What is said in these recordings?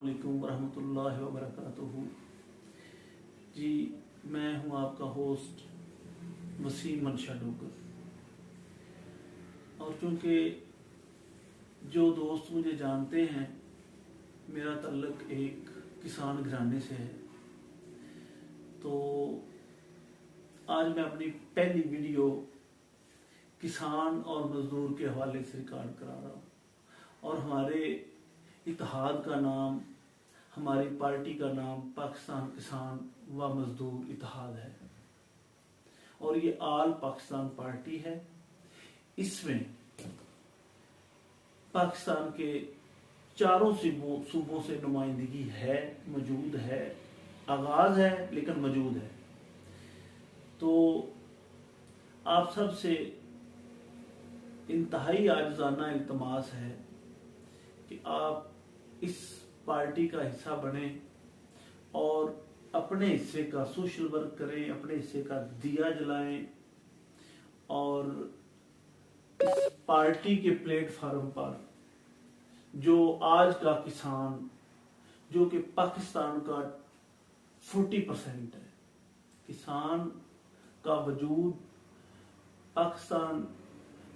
वालेकुम वरहमतुल्लाहि वबरकातुहू। जी, मैं हूँ आपका होस्ट वसीम मनशा डोगर। और चूँकि जो दोस्त मुझे जानते हैं, मेरा ताल्लुक एक किसान घराने से है, तो आज मैं अपनी पहली वीडियो किसान और मज़दूर के हवाले से रिकॉर्ड करा रहा हूँ। और हमारे इत्तेहाद का नाम, हमारी पार्टी का नाम पाकिस्तान किसान व मजदूर इत्तेहाद है और ये आल पाकिस्तान पार्टी है। इसमें पाकिस्तान के चारों सूबों से नुमाइंदगी है, मौजूद है, आगाज है लेकिन मौजूद है। तो आप सब से इंतहाई आजिज़ाना इल्तमास है कि आप इस पार्टी का हिस्सा बने और अपने हिस्से का सोशल वर्क करें, अपने हिस्से का दिया जलाएं और इस पार्टी के प्लेटफार्म पर जो आज का किसान, जो कि पाकिस्तान का 40% है, किसान का वजूद पाकिस्तान,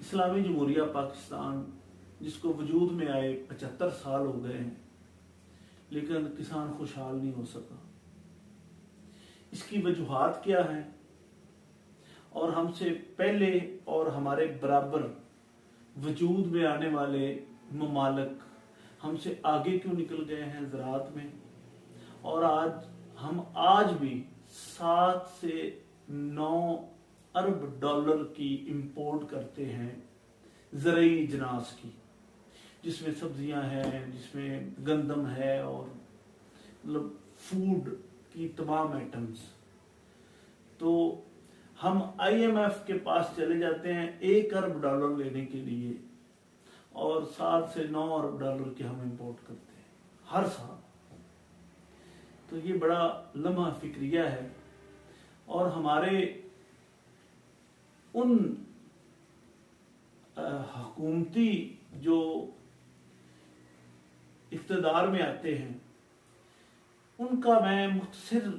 इस्लामी जमहूरिया पाकिस्तान जिसको वजूद में आए 75 साल हो गए हैं, लेकिन किसान खुशहाल नहीं हो सका। इसकी वजूहात क्या हैं और हमसे पहले और हमारे बराबर वजूद में आने वाले ममालिक हमसे आगे क्यों निकल गए हैं ज़राअत में, और हम आज भी 7 से 9 अरब डॉलर की इंपोर्ट करते हैं ज़रई अजनास की, जिसमें सब्जियां हैं, जिसमें गंदम है और मतलब फूड की तमाम आइटम्स। तो हम IMF के पास चले जाते हैं 1 अरब डॉलर लेने के लिए और 7 से 9 अरब डॉलर के हम इंपोर्ट करते हैं हर साल। तो ये बड़ा लम्हा फिक्रिया है और हमारे उन हुकूमती जो इक़्तिदार में आते हैं उनका मैं मुख्तसर,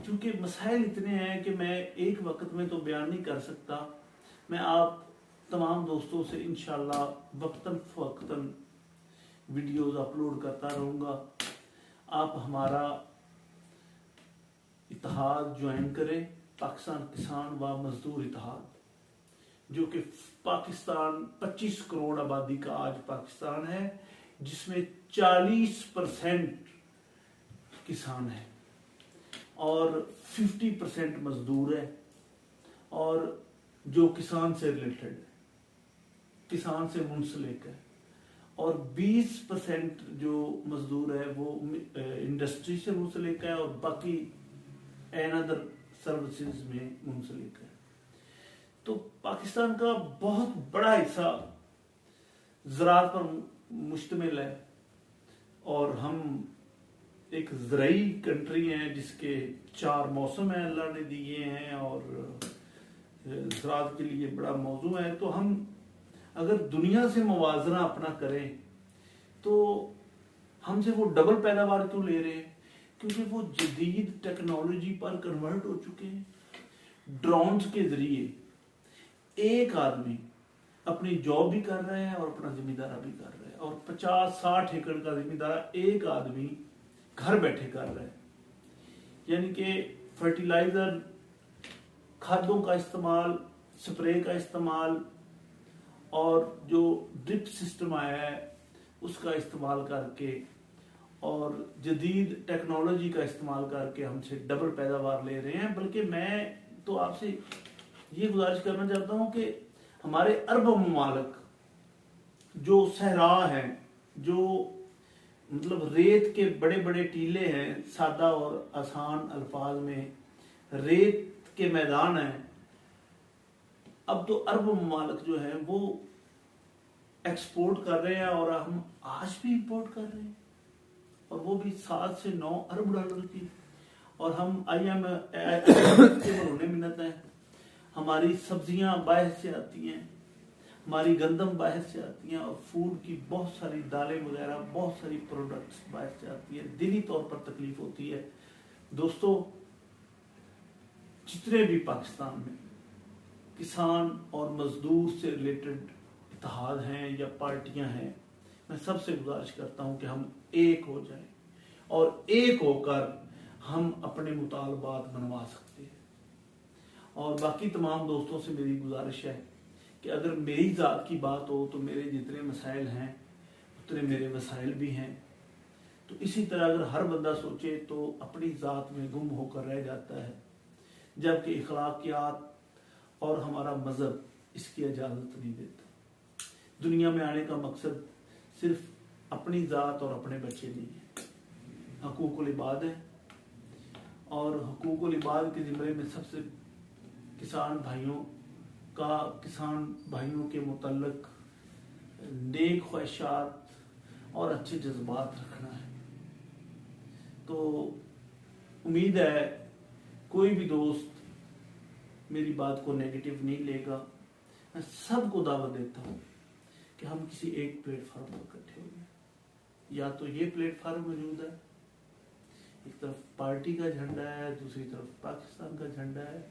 चूँकि मसाइल इतने हैं कि मैं एक वक्त में तो बयान नहीं कर सकता। मैं आप तमाम दोस्तों से इंशाअल्लाह वक्तन फ़वक्तन वीडियोज़ अपलोड करता रहूँगा। आप हमारा इत्तेहाद ज्वाइन करें, पाकिस्तान किसान व मजदूर इत्तेहाद, जो कि पाकिस्तान 25 करोड़ आबादी का आज पाकिस्तान है, जिसमें 40% किसान है और 50% मजदूर है और जो किसान से रिलेटेड है, किसान से मुंसलिक है, और 20% जो मजदूर है वो इंडस्ट्री से मुंसलिक है और बाकी अनदर सर्विसेज में मुंसलिक है। तो पाकिस्तान का बहुत बड़ा हिस्सा ज़राअत पर मुश्तमिल है और हम एक ज़रई कंट्री हैं जिसके 4 मौसम हैं अल्लाह ने दिए हैं और ज़राअत के लिए बड़ा मौजू है। तो हम अगर दुनिया से मुवाज़ना अपना करें तो हमसे वो डबल पैदावार क्यों ले रहे हैं? क्योंकि वो जदीद टेक्नोलॉजी पर कन्वर्ट हो चुके हैं। ड्रोन्स के ज़रिए एक आदमी अपनी जॉब भी कर रहा है और अपना जिम्मेदारा भी कर रहा है, और 50-60 एकड़ का जिम्मेदारा एक आदमी घर बैठे कर रहा है। यानी कि फर्टिलाइजर, खादों का इस्तेमाल, स्प्रे का इस्तेमाल और जो ड्रिप सिस्टम आया है उसका इस्तेमाल करके और जदीद टेक्नोलॉजी का इस्तेमाल करके हमसे डबल पैदावार ले रहे हैं। बल्कि मैं तो आपसे ये गुजारिश करना चाहता हूँ कि हमारे अरब ममालिक जो सहरा हैं, जो मतलब रेत के बड़े बड़े टीले हैं, सादा और आसान अल्फाज में रेत के मैदान हैं, अब तो अरब ममालिक जो हैं वो एक्सपोर्ट कर रहे हैं और हम आज भी इंपोर्ट कर रहे हैं, और वो भी 7 से 9 अरब डॉलर की। और हम IMF के महीने मिन्नत हैं, हमारी सब्जियां बाहर से आती हैं, हमारी गंदम बाहर से आती हैं, और फूड की बहुत सारी दालें वगैरह, बहुत सारी प्रोडक्ट्स बाहर से आती है। दिली तौर पर तकलीफ होती है। दोस्तों, जितने भी पाकिस्तान में किसान और मजदूर से रिलेटेड इत्तेहाद हैं या पार्टियां हैं, मैं सबसे गुजारिश करता हूं कि हम एक हो जाएं, और एक होकर हम अपने मुतालबात मनवा सकते हैं। और बाकी तमाम दोस्तों से मेरी गुजारिश है कि अगर मेरी ज़ात की बात हो तो मेरे जितने मसाइल हैं उतने मेरे वसाइल भी हैं। तो इसी तरह अगर हर बंदा सोचे तो अपनी ज़ात में गुम होकर रह जाता है, जबकि इखलाकियात और हमारा मज़हब इसकी इजाज़त नहीं देता। दुनिया में आने का मकसद सिर्फ अपनी ज़ात और अपने बच्चे नहीं है, हकूकुल इबाद है। और हकूकुल इबाद के ज़िम्मे में सबसे किसान भाइयों के मुतल्लक नेक ख्वाहिशात और अच्छे जज्बात रखना है। तो उम्मीद है कोई भी दोस्त मेरी बात को नेगेटिव नहीं लेगा। मैं सबको दावत देता हूँ कि हम किसी एक प्लेटफार्म पर इकट्ठे हो जाए। या तो ये प्लेटफार्म मौजूद है, एक तरफ पार्टी का झंडा है, दूसरी तरफ पाकिस्तान का झंडा है,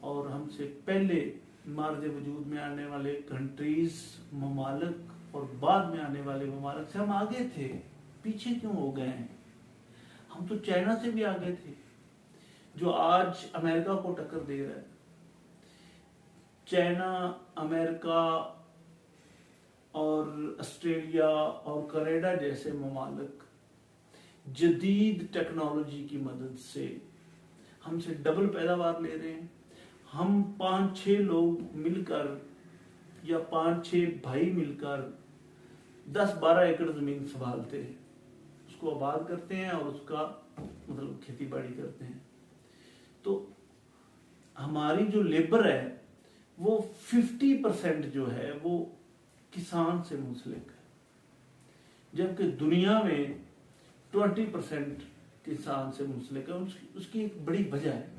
और हमसे पहले मार्ज वजूद में आने वाले कंट्रीज, ममालिक और बाद में आने वाले ममालिक से हम आगे थे। पीछे क्यों हो गए हैं? हम तो चाइना से भी आगे थे, जो आज अमेरिका को टक्कर दे रहा है। चाइना, अमेरिका और ऑस्ट्रेलिया और कनाडा जैसे ममालिक जदीद टेक्नोलॉजी की मदद से हमसे डबल पैदावार ले रहे हैं। हम 5-6 लोग मिलकर या 5-6 भाई मिलकर 10-12 एकड़ जमीन संभालते हैं, उसको आबाद करते हैं और उसका मतलब खेती बाड़ी करते हैं। तो हमारी जो लेबर है वो 50% जो है वो किसान से मुंसलिक है, जबकि दुनिया में 20% किसान से मुंसलिक है। उसकी एक बड़ी वजह है।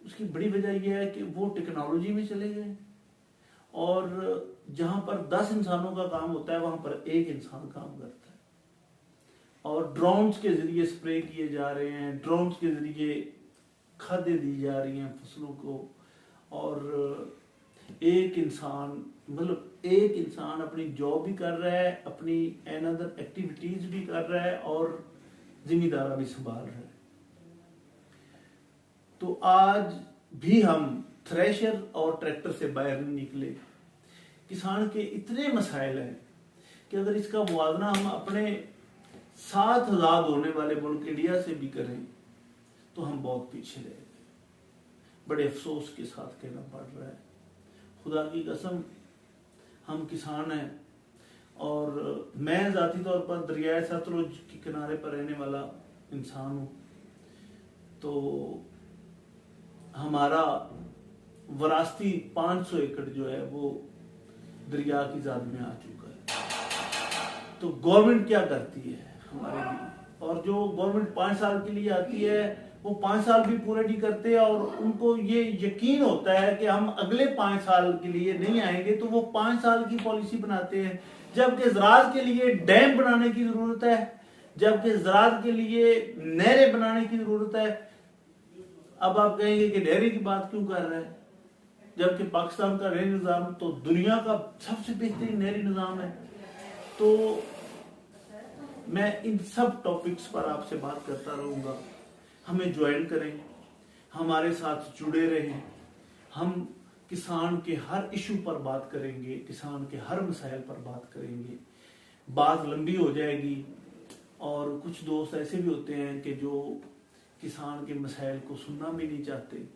उसकी बड़ी वजह यह है कि वो टेक्नोलॉजी में चले गए, और जहां पर 10 इंसानों का काम होता है वहां पर एक इंसान काम करता है। और ड्रोन्स के जरिए स्प्रे किए जा रहे हैं, ड्रोन्स के जरिए खादें दी जा रही हैं फसलों को, और एक इंसान अपनी जॉब भी कर रहा है, अपनी अनदर एक्टिविटीज भी कर रहा है, और जिम्मेदारा भी संभाल रहा है। तो आज भी हम थ्रेशर और ट्रैक्टर से बाहर नहीं निकले। किसान के इतने मसाइल हैं कि अगर इसका मुआवजा हम अपने साथ आजाद होने वाले मुल्क इंडिया से भी करें तो हम बहुत पीछे रह गए। बड़े अफसोस के साथ कहना पड़ रहा है। खुदा की कसम, हम किसान हैं, और मैं ज़ाती तौर पर दरियाए सतलुज के किनारे पर रहने वाला इंसान हूँ। तो हमारा वरासती 500 एकड़ जो है वो दरिया की ज़ाद में आ चुका है। तो गवर्नमेंट क्या करती है हमारे लिए, और जो गवर्नमेंट 5 साल के लिए आती है वो 5 साल भी पूरे नहीं करते, और उनको ये यकीन होता है कि हम अगले 5 साल के लिए नहीं आएंगे, तो वो 5 साल की पॉलिसी बनाते हैं। जबकि ज़राअत के लिए डैम बनाने की जरूरत है, जबकि ज़राअत के लिए नहरें बनाने की जरूरत है। अब आप कहेंगे कि नहरें की बात क्यों कर रहे हैं, जबकि पाकिस्तान का नहरी निज़ाम तो दुनिया का सबसे बेहतरीन नहरी निज़ाम है। तो मैं इन सब टॉपिक्स पर आपसे बात करता रहूँगा। हमें ज्वाइन करें, हमारे साथ जुड़े रहें। हम किसान के हर इशू पर बात करेंगे, किसान के हर मसाइल पर बात करेंगे। बात लंबी हो जाएगी, और कुछ दोस्त ऐसे भी होते हैं कि जो किसान के मसाइल को सुनना भी नहीं चाहते,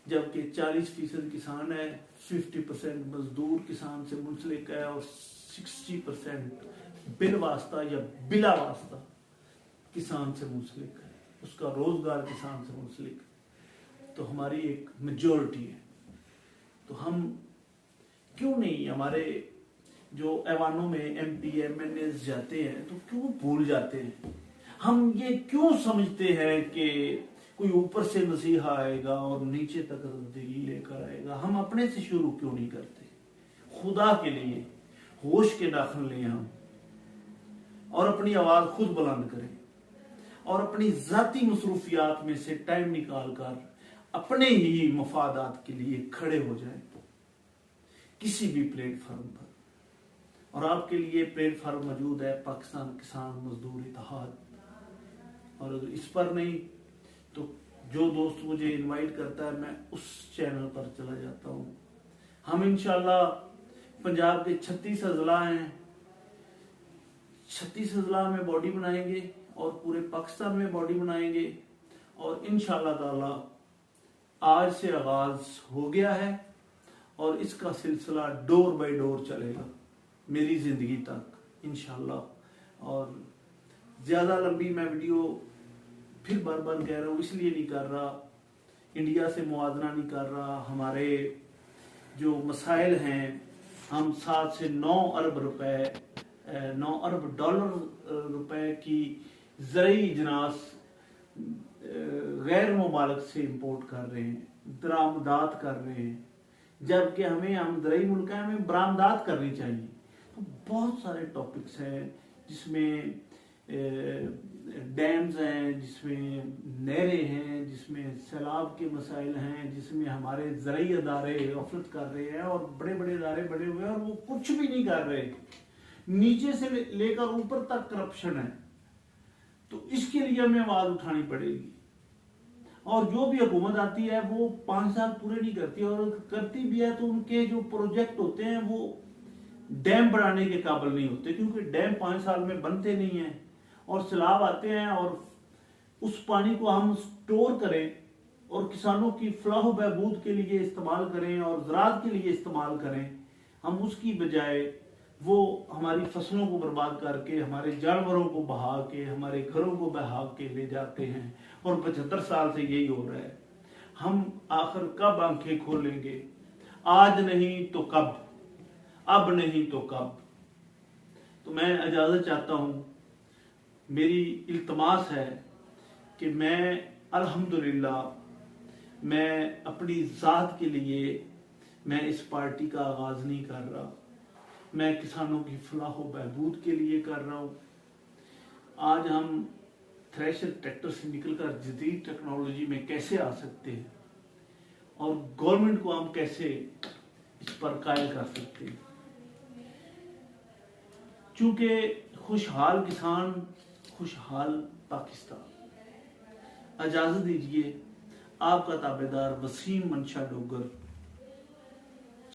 जबकि 40% किसान है, 50% मजदूर किसान से मुंसलिक है, और 60% बिल वास्ता या बिला वास्ता किसान से मुंसलिक है, उसका रोजगार किसान से मुंसलिक। तो हमारी एक मेजॉरिटी है। तो हम क्यों नहीं, हमारे जो ऐवानों में MP MNA जाते हैं तो क्यों भूल जाते हैं? हम ये क्यों समझते हैं कि कोई ऊपर से मसीहा आएगा और नीचे तक तब्दीली लेकर आएगा? हम अपने से शुरू क्यों नहीं करते? खुदा के लिए होश के दाखिल लें हम, और अपनी आवाज खुद बुलंद करें, और अपनी जाती मसरूफियात में से टाइम निकाल कर अपने ही मफादात के लिए खड़े हो जाएं किसी भी प्लेटफार्म पर। और आपके लिए प्लेटफार्म मौजूद है पाकिस्तान किसान मजदूर इत्तेहाद, और अगर इस पर नहीं तो जो दोस्त मुझे इनवाइट करता है मैं उस चैनल पर चला जाता हूँ। हम इंशाल्लाह पंजाब के 36 अजला हैं, 36 अजला में बॉडी बनाएंगे और पूरे पाकिस्तान में बॉडी बनाएंगे, और इंशाल्लाह ताला आज से आगाज हो गया है और इसका सिलसिला डोर बाय डोर चलेगा मेरी जिंदगी तक इंशाल्लाह। और ज्यादा लंबी मैं वीडियो फिर बार बार कह रहा हूँ इसलिए नहीं कर रहा, इंडिया से मुआवजा नहीं कर रहा। हमारे जो मसाइल हैं, हम 7 से 9 अरब रुपए 9 अरब डॉलर रुपए की ज़रई इजनास गैर मुमालिक से इंपोर्ट कर रहे हैं, दरामदात कर रहे हैं, जबकि हमें आमदरई मुल्क है, हमें बरामदात करनी चाहिए। तो बहुत सारे टॉपिक्स हैं जिसमें डैम्स हैं, जिसमें नहरें हैं, जिसमें सैलाब के मसाइल हैं, जिसमें हमारे ज़रई अदारे गफलत कर रहे हैं और बड़े बड़े अदारे बने हुए हैं और वो कुछ भी नहीं कर रहे, नीचे से लेकर ऊपर तक करप्शन है। तो इसके लिए हमें आवाज उठानी पड़ेगी। और जो भी हुकूमत आती है वो 5 साल पूरे नहीं करती, और करती भी है तो उनके जो प्रोजेक्ट होते हैं वो डैम बनाने के काबिल नहीं होते, क्योंकि डैम 5 साल में बनते नहीं हैं। और सैलाब आते हैं और उस पानी को हम स्टोर करें और किसानों की फलाह बहबूद के लिए इस्तेमाल करें और ज़राअत के लिए इस्तेमाल करें, हम उसकी बजाय वो हमारी फसलों को बर्बाद करके, हमारे जानवरों को बहा के, हमारे घरों को बहा के ले जाते हैं। और 75 साल से यही हो रहा है। हम आखिर कब आंखें खोलेंगे? आज नहीं तो कब, अब नहीं तो कब। तो मैं इजाजत चाहता हूँ, मेरी इल्तमास है कि मैं अल्हम्दुलिल्लाह मैं अपनी ज़ात के लिए मैं इस पार्टी का आगाज़ नहीं कर रहा, मैं किसानों की फलाह व बहबूद के लिए कर रहा हूँ। आज हम थ्रेशर ट्रैक्टर से निकलकर जदीद टेक्नोलॉजी में कैसे आ सकते हैं और गवर्नमेंट को हम कैसे इस पर कायल कर सकते हैं। चूंकि खुशहाल किसान, खुशहाल पाकिस्तान। इजाजत दीजिए, आपका ताबेदार वसीम मंशा डोगर।